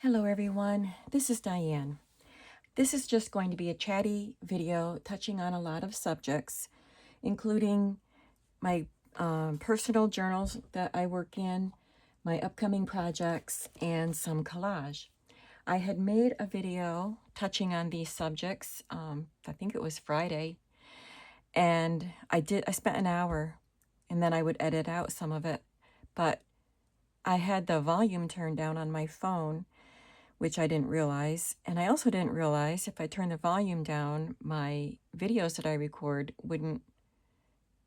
Hello everyone, this is Diane. This is just going to be a chatty video touching on a lot of subjects, including my personal journals that I work in, my upcoming projects, and some collage. I had made a video touching on these subjects, I think it was Friday, and I spent an hour, and then I would edit out some of it, but I had the volume turned down on my phone, which I didn't realize. And I also didn't realize if I turn the volume down, my videos that I record wouldn't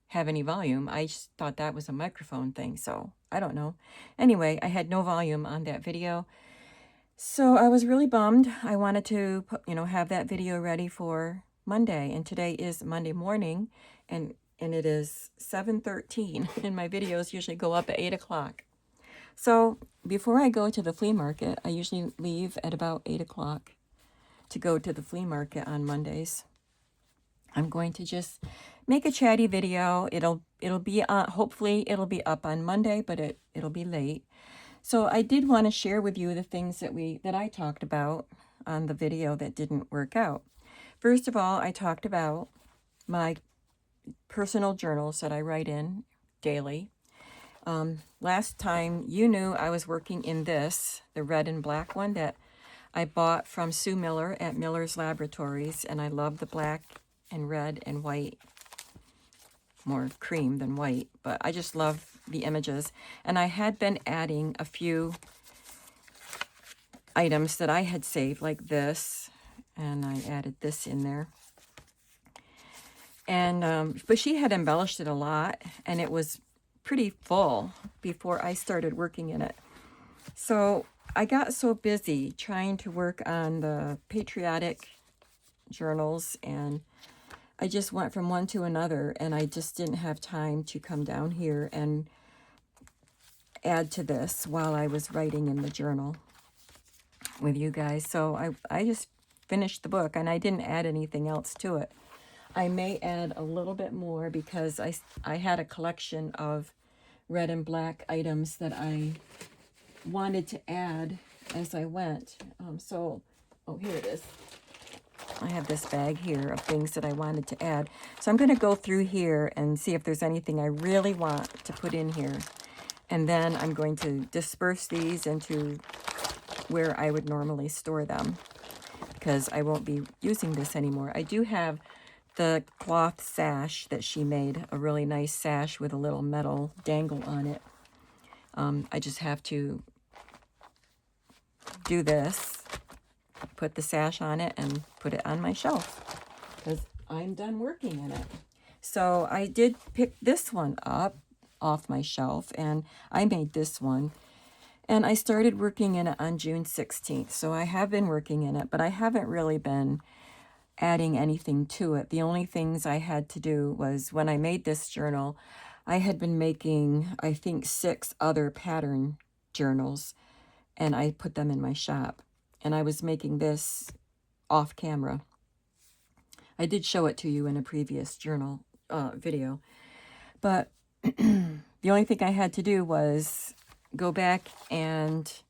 have any volume. I just thought that was a microphone thing, so I don't know. Anyway, I had no volume on that video. So I was really bummed. I wanted to, have that video ready for Monday. And today is Monday morning, and it is 7:13, and my videos usually go up at 8 o'clock. So before I go to the flea market, I usually leave at about 8 o'clock to go to the flea market on Mondays. I'm going to just make a chatty video. It'll be hopefully it'll be up on Monday, but it'll be late. So I did want to share with you the things that I talked about on the video that didn't work out. First of all, I talked about my personal journals that I write in daily. Last time you knew I was working in the red and black one that I bought from Sue Miller at Miller's Laboratories, and I love the black and red and white, more cream than white, but I just love the images. And I had been adding a few items that I had saved, like this, and I added this in there. And but she had embellished it a lot, and it was pretty full before I started working in it. So I got so busy trying to work on the patriotic journals, and I just went from one to another, and I just didn't have time to come down here and add to this while I was writing in the journal with you guys. So I just finished the book, and I didn't add anything else to it. I may add a little bit more because I had a collection of red and black items that I wanted to add as I went. Oh, here it is. I have this bag here of things that I wanted to add. So I'm going to go through here and see if there's anything I really want to put in here. And then I'm going to disperse these into where I would normally store them, because I won't be using this anymore. I do have the cloth sash that she made, a really nice sash with a little metal dangle on it. I just have to do this, put the sash on it, and put it on my shelf, because I'm done working in it. So I did pick this one up off my shelf, and I made this one. And I started working in it on June 16th. So I have been working in it, but I haven't really been adding anything to it. The only things I had to do was, when I made this journal, I had been making, I think, 6 other pattern journals, and I put them in my shop. And I was making this off camera. I did show it to you in a previous journal video. But the only thing I had to do was go back and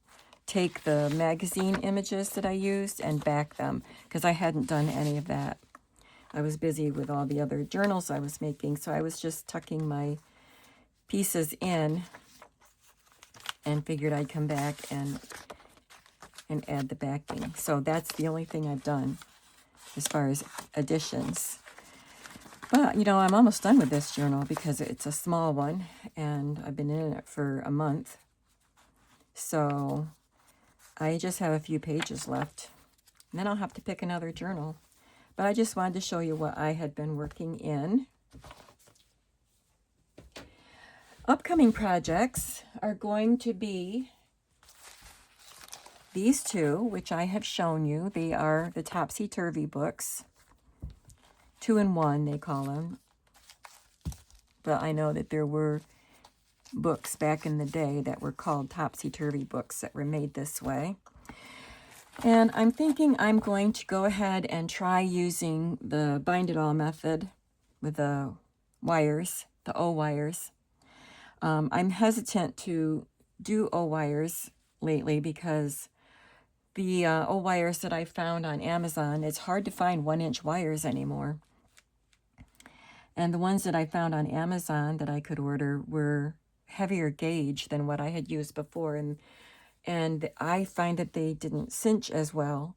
take the magazine images that I used and back them, because I hadn't done any of that. I was busy with all the other journals I was making, so I was just tucking my pieces in and figured I'd come back and add the backing. So that's the only thing I've done as far as additions. But, I'm almost done with this journal because it's a small one, and I've been in it for a month. So I just have a few pages left, and then I'll have to pick another journal. But I just wanted to show you what I had been working in. Upcoming projects are going to be these two, which I have shown you. They are the Topsy-turvy books. 2-in-1, they call them. But I know that there were books back in the day that were called Topsy-turvy books that were made this way. And I'm thinking I'm going to go ahead and try using the bind it all method with the wires, the O wires. I'm hesitant to do O wires lately because the wires that I found on Amazon, it's hard to find 1-inch wires anymore. And the ones that I found on Amazon that I could order were heavier gauge than what I had used before. And I find that they didn't cinch as well.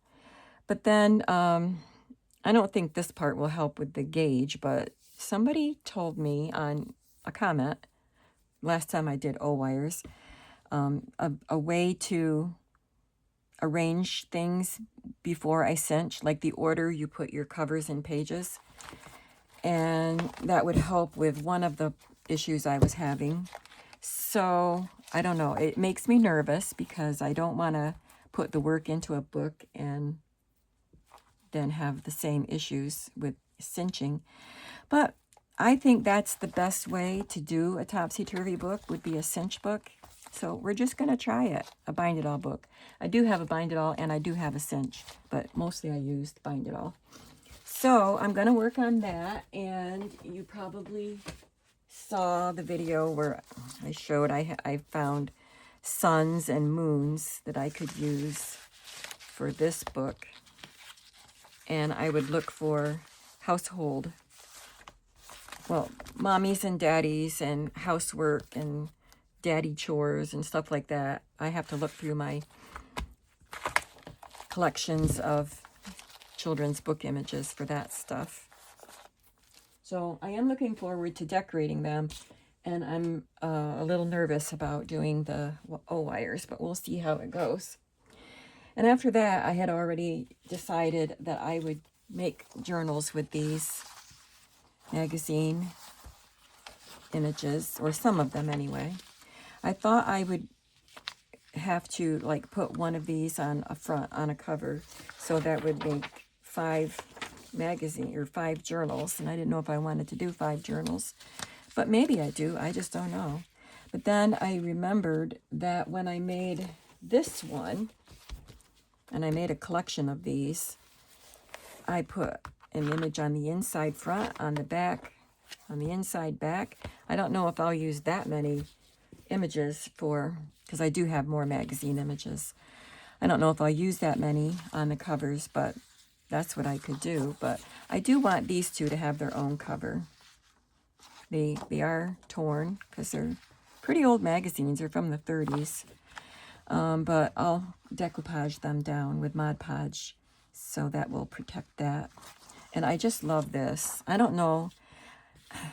But then I don't think this part will help with the gauge, but somebody told me on a comment last time I did O-wires, a way to arrange things before I cinch, like the order you put your covers and pages. And that would help with one of the issues I was having. So I don't know, it makes me nervous because I don't want to put the work into a book and then have the same issues with cinching. But I think that's the best way to do a topsy-turvy book, would be a cinch book. So we're just going to try it, a bind-it-all book. I do have a bind-it-all and I do have a cinch, but mostly I used bind-it-all. So I'm going to work on that, and you probably saw the video where I showed I found suns and moons that I could use for this book. And I would look for household, well, mommies and daddies and housework and daddy chores and stuff like that. I have to look through my collections of children's book images for that stuff. So I am looking forward to decorating them, and I'm a little nervous about doing the O-wires, but we'll see how it goes. And after that, I had already decided that I would make journals with these magazine images, or some of them anyway. I thought I would have to like put one of these on a cover, so that would make 5 journals, and I didn't know if I wanted to do 5 journals, but maybe I do, I just don't know. But then I remembered that when I made this one, and I made a collection of these, I put an image on the inside front, on the back, on the inside back. I don't know if I'll use that many images because I do have more magazine images. I don't know if I'll use that many on the covers, but that's what I could do. But I do want these two to have their own cover. They are torn because they're pretty old magazines. They're from the 30s. But I'll decoupage them down with Mod Podge, so that will protect that. And I just love this. I don't know.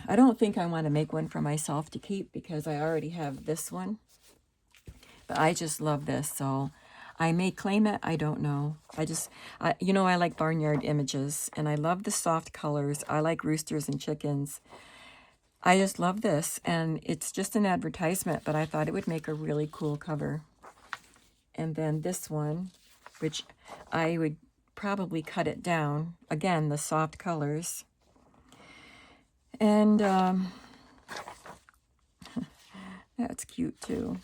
I don't think I want to make one for myself to keep because I already have this one. But I just love this. So I may claim it. I don't know. I like barnyard images, and I love the soft colors. I like roosters and chickens. I just love this. And it's just an advertisement, but I thought it would make a really cool cover. And then this one, which I would probably cut it down. Again, the soft colors. And that's cute too.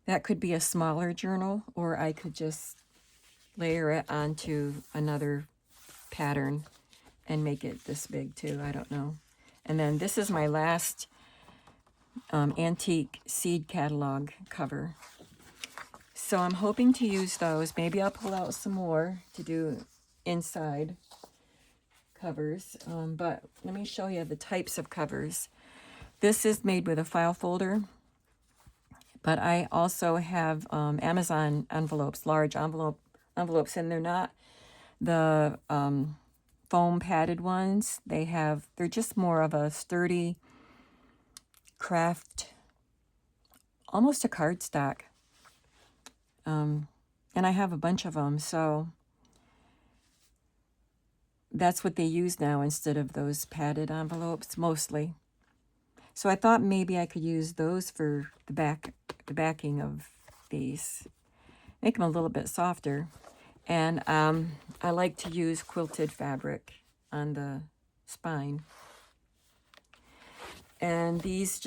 That could be a smaller journal, or I could just layer it onto another pattern and make it this big too. I don't know. And then this is my last antique seed catalog cover. So I'm hoping to use those. Maybe I'll pull out some more to do inside covers. But let me show you the types of covers. This is made with a file folder. But I also have Amazon envelopes, large envelopes, and they're not the foam padded ones. They're just more of a sturdy craft, almost a cardstock. And I have a bunch of them, so that's what they use now instead of those padded envelopes, mostly. So I thought maybe I could use those for the backing of these. Make them a little bit softer. And I like to use quilted fabric on the spine. And these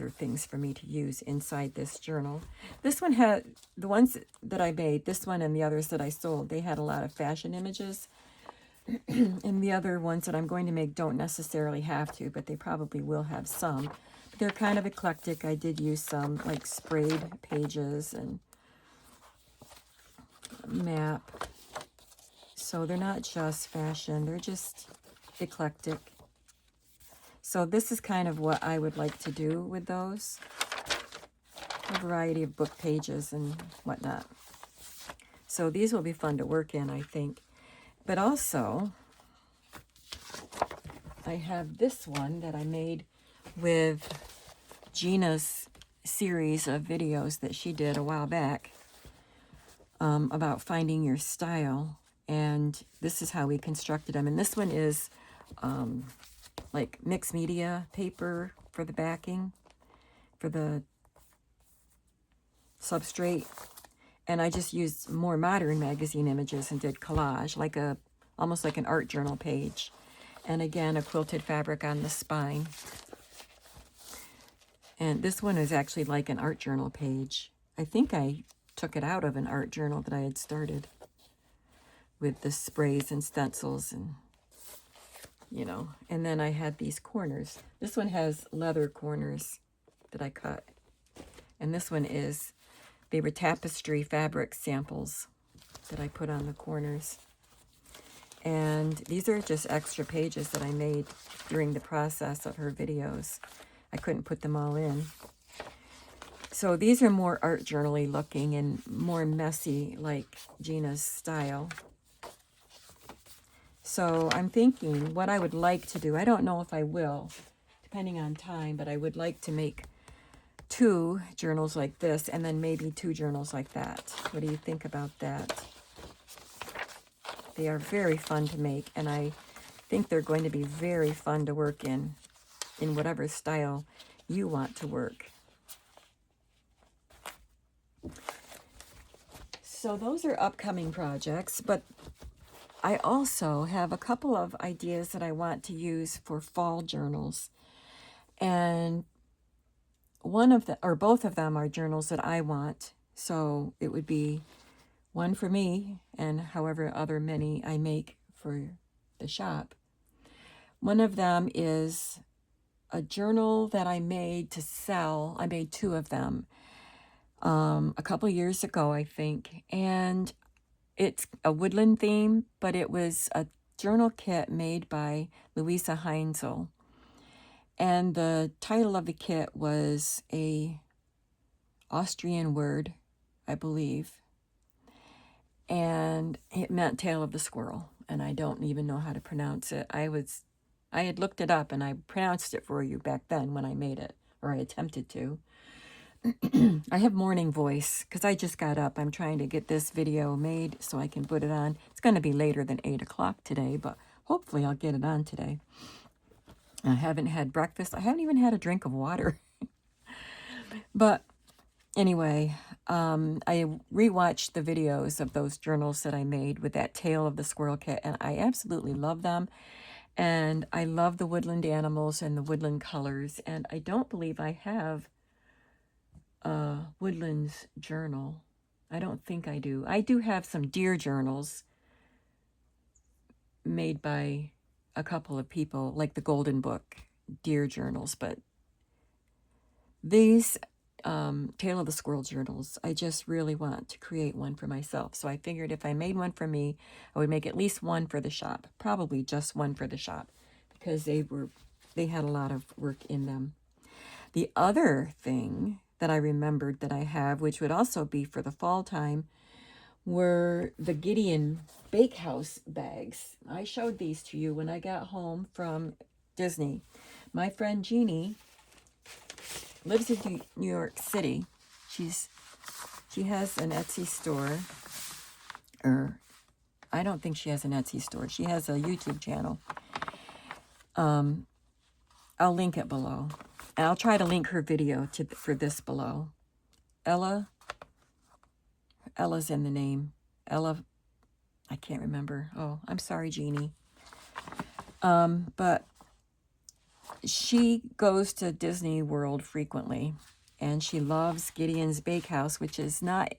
are things for me to use inside this journal. This one had, the ones that I made, this one and the others that I sold, they had a lot of fashion images. And the other ones that I'm going to make don't necessarily have to, but they probably will have some. They're kind of eclectic. I did use some like sprayed pages and map. So they're not just fashion, they're just eclectic. So this is kind of what I would like to do with those. A variety of book pages and whatnot. So these will be fun to work in, I think. But also, I have this one that I made with Gina's series of videos that she did a while back about finding your style. And this is how we constructed them. And this one is like mixed media paper for the backing, for the substrate. And I just used more modern magazine images and did collage, like almost like an art journal page. And again, a quilted fabric on the spine. And this one is actually like an art journal page. I think I took it out of an art journal that I had started with the sprays and stencils and, you know. And then I had these corners. This one has leather corners that I cut. And this one is, they were tapestry fabric samples that I put on the corners. And these are just extra pages that I made during the process of her videos. I couldn't put them all in. So these are more art journal-y looking and more messy, like Gina's style. So I'm thinking what I would like to do. I don't know if I will, depending on time, but I would like to make 2 journals like this and then maybe 2 journals like that. What do you think about that? They are very fun to make, and I think they're going to be very fun to work in whatever style you want to work. So those are upcoming projects, but I also have a couple of ideas that I want to use for fall journals. And one of the, or both of them are journals that I want. So it would be one for me and however other many I make for the shop. One of them is a journal that I made to sell. I made 2 of them a couple years ago, I think. And it's a woodland theme, but it was a journal kit made by Louisa Heinzel. And the title of the kit was a Austrian word, I believe. And it meant tail of the squirrel. And I don't even know how to pronounce it. I had looked it up and I pronounced it for you back then when I made it, or I attempted to. I have morning voice because I just got up. I'm trying to get this video made so I can put it on. It's going to be later than 8 o'clock today, but hopefully I'll get it on today. I haven't had breakfast. I haven't even had a drink of water. But anyway, I rewatched the videos of those journals that I made with that tail of the squirrel kit, and I absolutely love them. And I love the woodland animals and the woodland colors, and I don't believe I have a woodlands journal. I don't think I do. I do have some deer journals made by a couple of people, like the Golden Book deer journals, but these Tail of the Squirrel journals, I just really want to create one for myself. So I figured if I made one for me, I would make at least one for the shop, probably just one for the shop, because they had a lot of work in them. The other thing that I remembered that I have, which would also be for the fall time, were the Gideon Bakehouse bags. I showed these to you when I got home from Disney. My friend Jeannie lives in New York City. She has an Etsy store, or I don't think she has an Etsy store. She has a YouTube channel. I'll link it below. And I'll try to link her video for this below. Ella's in the name. Ella, I can't remember. Oh, I'm sorry, Jeannie. But she goes to Disney World frequently, and she loves Gideon's Bakehouse, which is not,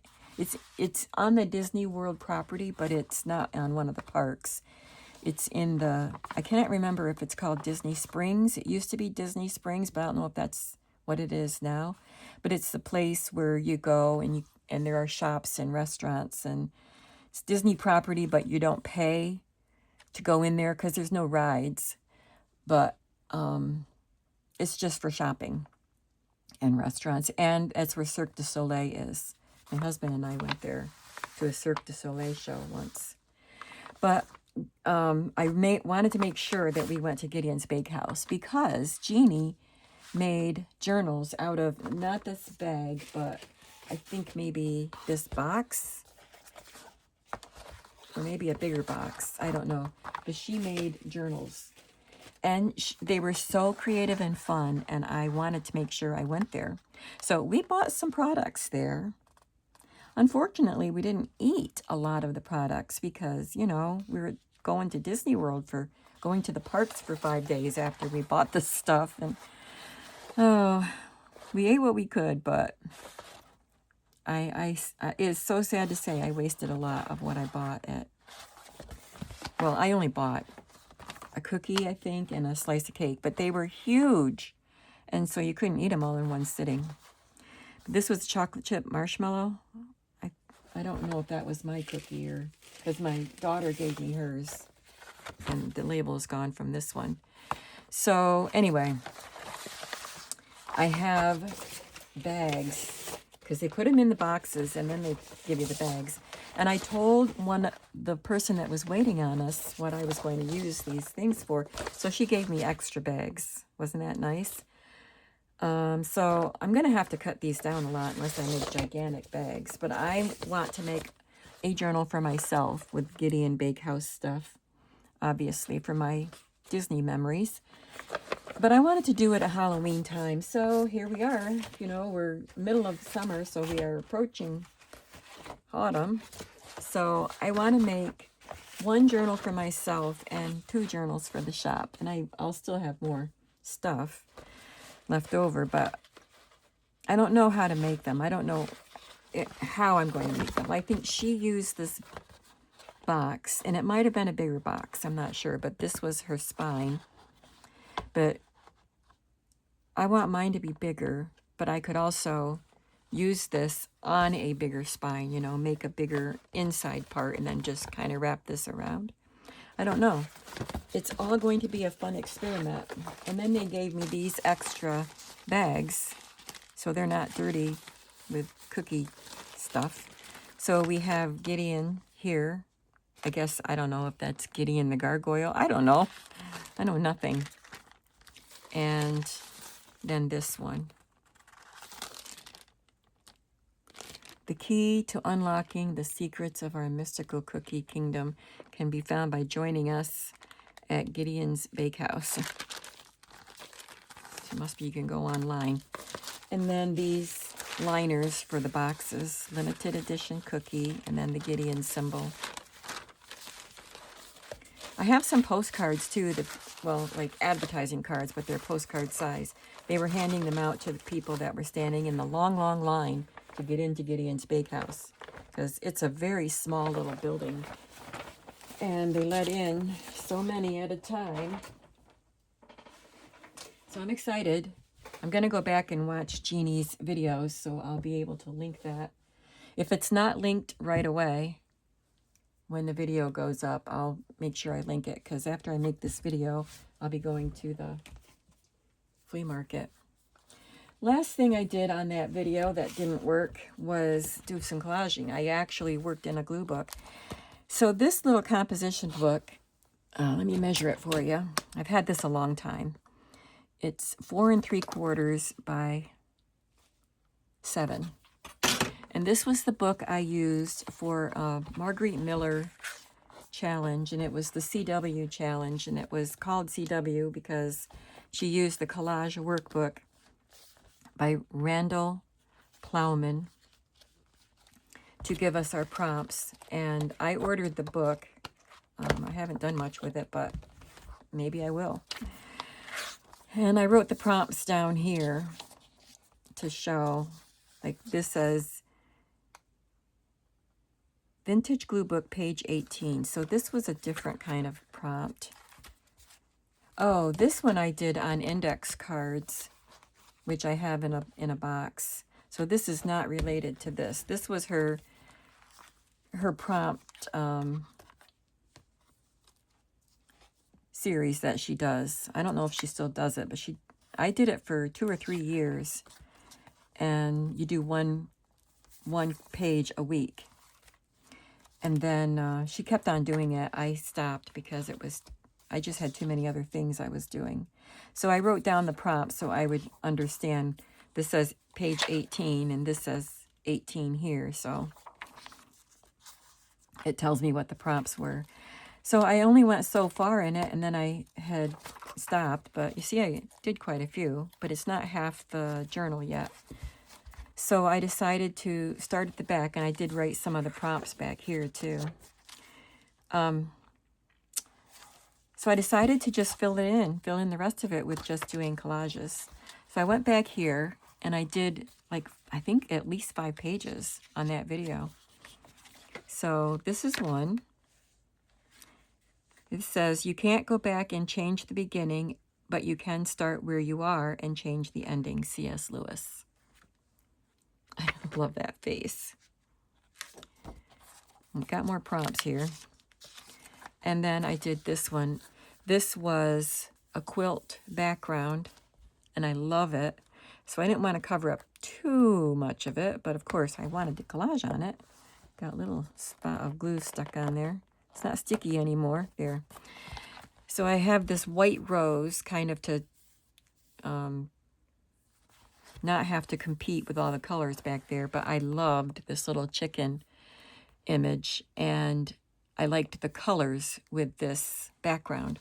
it's on the Disney World property, but it's not on one of the parks. It's in I can't remember if it's called Disney Springs. It used to be Disney Springs, but I don't know if that's what it is now. But it's the place where you go and there are shops and restaurants and It's Disney property, but you don't pay to go in there because there's no rides. But it's just for shopping and restaurants. And that's where Cirque du Soleil is. My husband and I went there to a Cirque du Soleil show once. But I wanted to make sure that we went to Gideon's Bakehouse because Jeannie made journals out of not this bag, but I think maybe this box or maybe a bigger box. I don't know. But she made journals. And they were so creative and fun, and I wanted to make sure I went there. So we bought some products there. Unfortunately, we didn't eat a lot of the products because, you know, we were going to Disney World going to the parks for 5 days after we bought this stuff. And, oh, we ate what we could, but it's so sad to say I wasted a lot of what I bought well, I only bought a cookie, I think, and a slice of cake, but they were huge, and so you couldn't eat them all in one sitting. But this was chocolate chip marshmallow. I don't know if that was my cookie or because my daughter gave me hers, and the label is gone from this one. So anyway, I have bags because they put them in the boxes and then they give you the bags. And I told the person that was waiting on us what I was going to use these things for. So she gave me extra bags. Wasn't that nice? So I'm going to have to cut these down a lot unless I make gigantic bags. But I want to make a journal for myself with Gideon Bakehouse stuff, obviously, for my Disney memories. But I wanted to do it at Halloween time. So here we are. You know, we're middle of summer, so we are approaching autumn. So I want to make one journal for myself and 2 journals for the shop. And I'll still have more stuff left over, but I don't know how to make them. I don't know how I'm going to make them. I think she used this box, and it might have been a bigger box. I'm not sure, but this was her spine. But I want mine to be bigger, but I could also use this on a bigger spine, you know, make a bigger inside part and then just kind of wrap this around. I don't know. It's all going to be a fun experiment. And then they gave me these extra bags, so they're not dirty with cookie stuff. So we have Gideon here. I guess, I don't know if that's Gideon the gargoyle. I don't know. I know nothing. And then this one. The key to unlocking the secrets of our mystical cookie kingdom can be found by joining us at Gideon's Bakehouse. So must be you can go online. And then these liners for the boxes, limited edition cookie, and then the Gideon symbol. I have some postcards too, like advertising cards, but they're postcard size. They were handing them out to the people that were standing in the long, long line to get into Gideon's Bakehouse, because it's a very small little building, and they let in so many at a time. So I'm excited. I'm going to go back and watch Jeannie's videos, so I'll be able to link that. If it's not linked right away, when the video goes up, I'll make sure I link it, because after I make this video, I'll be going to the flea market. Last thing I did on that video that didn't work was do some collaging. I actually worked in a glue book. So this little composition book, let me measure it for you. I've had this a long time. It's 4 3/4 by 7. And this was the book I used for Marguerite Miller challenge, and it was the CW challenge, and it was called CW because she used the Collage workbook by Randall Plowman to give us our prompts. And I ordered the book. I haven't done much with it, but maybe I will. And I wrote the prompts down here to show. Like this says, Vintage Glue Book, page 18. So this was a different kind of prompt. Oh, this one I did on index cards, which I have in a box. So this is not related to this. This was her her prompt series that she does. I don't know if she still does it, but I did it for 2 or 3 years, and you do one page a week. And then she kept on doing it. I stopped because I just had too many other things I was doing. So I wrote down the prompts so I would understand. This says page 18, and this says 18 here, so it tells me what the prompts were. So I only went so far in it, and then I had stopped. But you see, I did quite a few, but it's not half the journal yet. So I decided to start at the back, and I did write some of the prompts back here too. So I decided to just fill in the rest of it with just doing collages. So I went back here, and I did, like, I think at least 5 pages on that video. So this is one. It says, you can't go back and change the beginning, but you can start where you are and change the ending. C.S. Lewis. I love that face. I've got more prompts here. And then I did this one. This was a quilt background, and I love it. So I didn't want to cover up too much of it, but of course I wanted to collage on it. Got a little spot of glue stuck on there. It's not sticky anymore. There. So I have this white rose kind of to not have to compete with all the colors back there, but I loved this little chicken image, and I liked the colors with this background.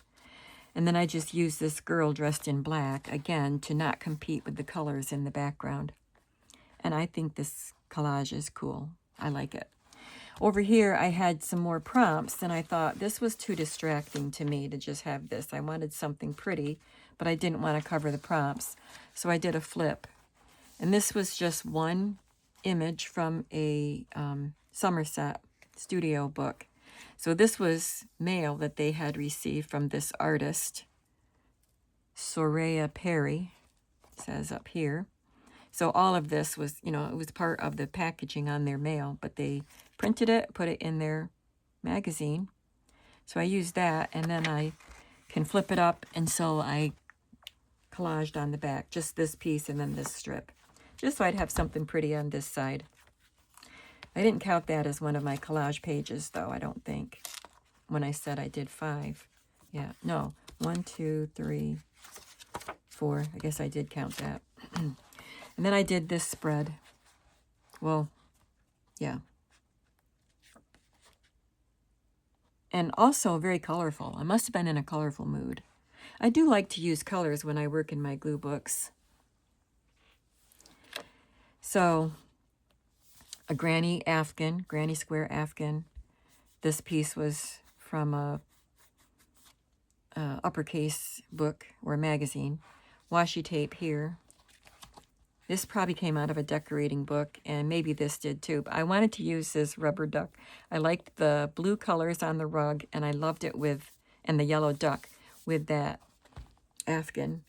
And then I just used this girl dressed in black, again, to not compete with the colors in the background. And I think this collage is cool. I like it. Over here, I had some more prompts, and I thought this was too distracting to me to just have this. I wanted something pretty, but I didn't want to cover the prompts. So I did a flip. And this was just one image from a Somerset studio book. So this was mail that they had received from this artist, Soraya Perry, says up here. So all of this was, you know, it was part of the packaging on their mail, but they printed it, put it in their magazine. So I used that, and then I can flip it up, and so I collaged on the back, just this piece and then this strip, just so I'd have something pretty on this side. I didn't count that as one of my collage pages, though, I don't think, when I said I did 5. Yeah, no, 1, 2, 3, 4. I guess I did count that. And then I did this spread. Well, yeah. And also very colorful. I must have been in a colorful mood. I do like to use colors when I work in my glue books. So, a granny square Afghan. This piece was from a uppercase book or magazine. Washi tape here. This probably came out of a decorating book, and maybe this did too. But I wanted to use this rubber duck. I liked the blue colors on the rug, and I loved it and the yellow duck with that Afghan.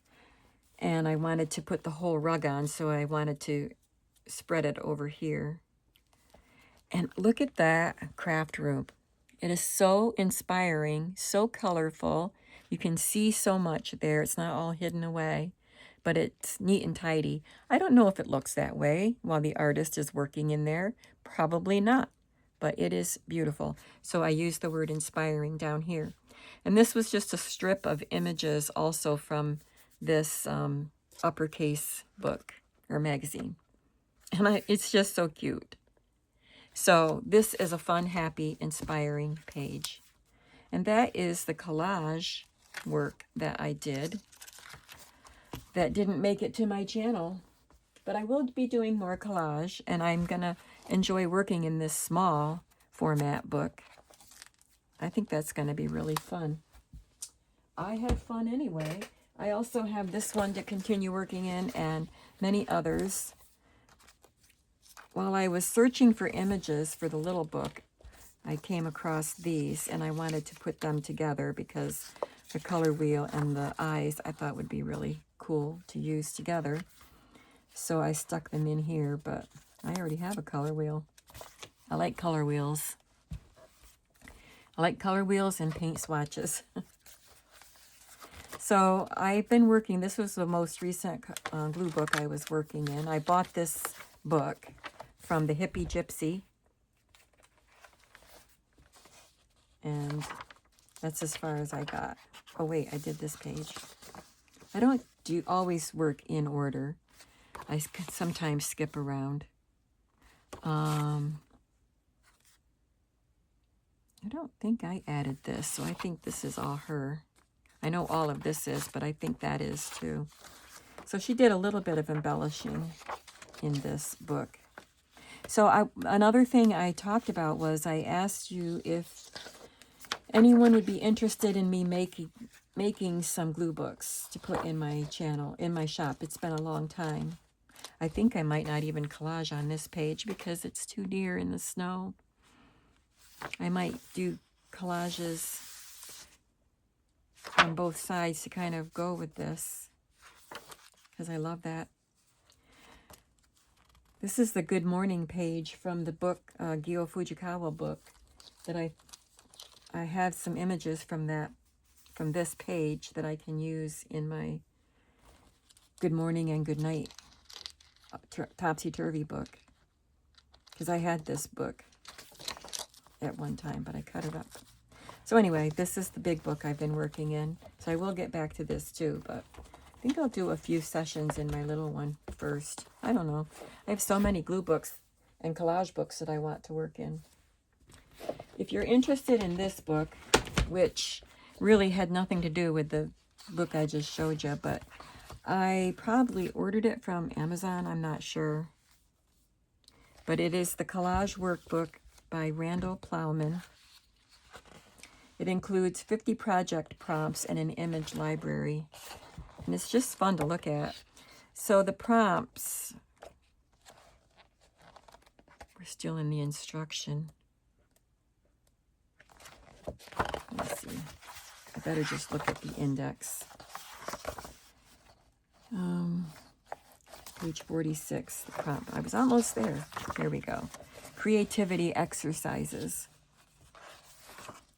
And I wanted to put the whole rug on, so I wanted to spread it over here. And look at that craft room. It is so inspiring, so colorful. You can see so much there. It's not all hidden away, but it's neat and tidy. I don't know if it looks that way while the artist is working in there. Probably not, but it is beautiful. So I used the word inspiring down here. And this was just a strip of images also from this uppercase book or magazine. And it's just so cute. So this is a fun, happy, inspiring page. And that is the collage work that I did that didn't make it to my channel. But I will be doing more collage, and I'm going to enjoy working in this small format book. I think that's going to be really fun. I had fun anyway. I also have this one to continue working in and many others. While I was searching for images for the little book, I came across these, and I wanted to put them together because the color wheel and the eyes I thought would be really cool to use together. So I stuck them in here, but I already have a color wheel. I like color wheels. I like color wheels and paint swatches. So I've been working, this was the most recent glue book I was working in. I bought this book from the Hippie Gypsy. And that's as far as I got. Oh wait, I did this page. I don't always work in order. I sometimes skip around. I don't think I added this, so I think this is all her. I know all of this is, but I think that is too. So she did a little bit of embellishing in this book. So another thing I talked about was I asked you if anyone would be interested in me making some glue books to put in my channel, in my shop. It's been a long time. I think I might not even collage on this page because it's too dear in the snow. I might do collages on both sides to kind of go with this because I love that. This is the Good Morning page from the book, Gyo Fujikawa book, that I have some images from this page that I can use in my Good Morning and Good Night Topsy-turvy book, because I had this book at one time, but I cut it up. So anyway, this is the big book I've been working in. So I will get back to this too, but I think I'll do a few sessions in my little one first. I don't know. I have so many glue books and collage books that I want to work in. If you're interested in this book, which really had nothing to do with the book I just showed you, but I probably ordered it from Amazon, I'm not sure. But it is the Collage Workbook by Randall Plowman. It includes 50 project prompts and an image library. And it's just fun to look at. So the prompts, we're still in the instruction. Let's see. I better just look at the index. Page 46, the prompt. I was almost there. Here we go. Creativity exercises.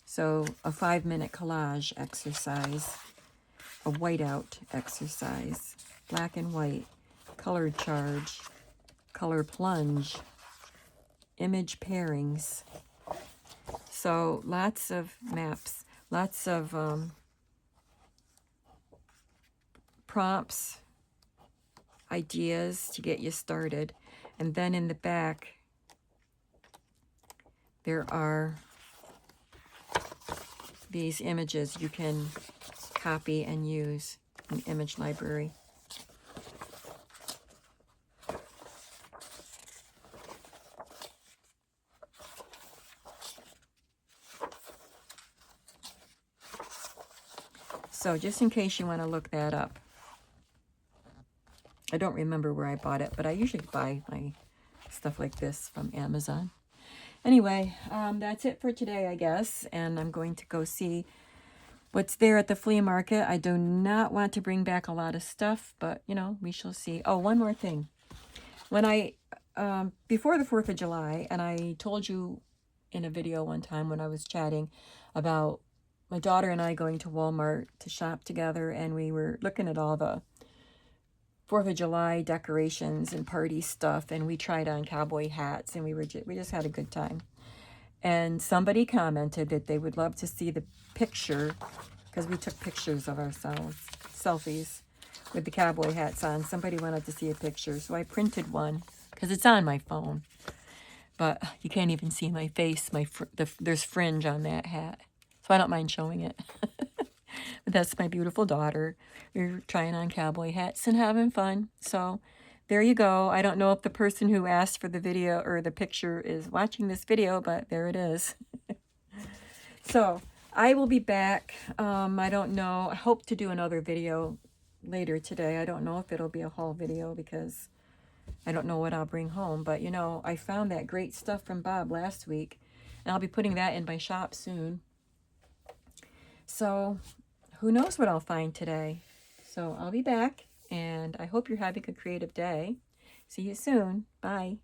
So a 5-minute collage exercise, a whiteout exercise, black and white, color charge, color plunge, image pairings. So lots of maps, lots of prompts, ideas to get you started. And then in the back, there are these images you can copy and use in image library. So just in case you want to look that up. I don't remember where I bought it, but I usually buy my stuff like this from Amazon. Anyway, that's it for today, I guess. And I'm going to go see what's there at the flea market. I do not want to bring back a lot of stuff, but, you know, we shall see. Oh, one more thing. When I, before the 4th of July, and I told you in a video one time when I was chatting about my daughter and I going to Walmart to shop together, and we were looking at all the 4th of July decorations and party stuff, and we tried on cowboy hats, and we just had a good time. And somebody commented that they would love to see the picture, because we took pictures of ourselves, selfies, with the cowboy hats on. Somebody wanted to see a picture, so I printed one, because it's on my phone. But you can't even see my face. There's fringe on that hat, so I don't mind showing it. But that's my beautiful daughter. We're trying on cowboy hats and having fun. So there you go. I don't know if the person who asked for the video or the picture is watching this video, but there it is. So I will be back. I don't know. I hope to do another video later today. I don't know if it'll be a haul video because I don't know what I'll bring home. But, you know, I found that great stuff from Bob last week, and I'll be putting that in my shop soon. So who knows what I'll find today. So I'll be back, and I hope you're having a creative day. See you soon. Bye.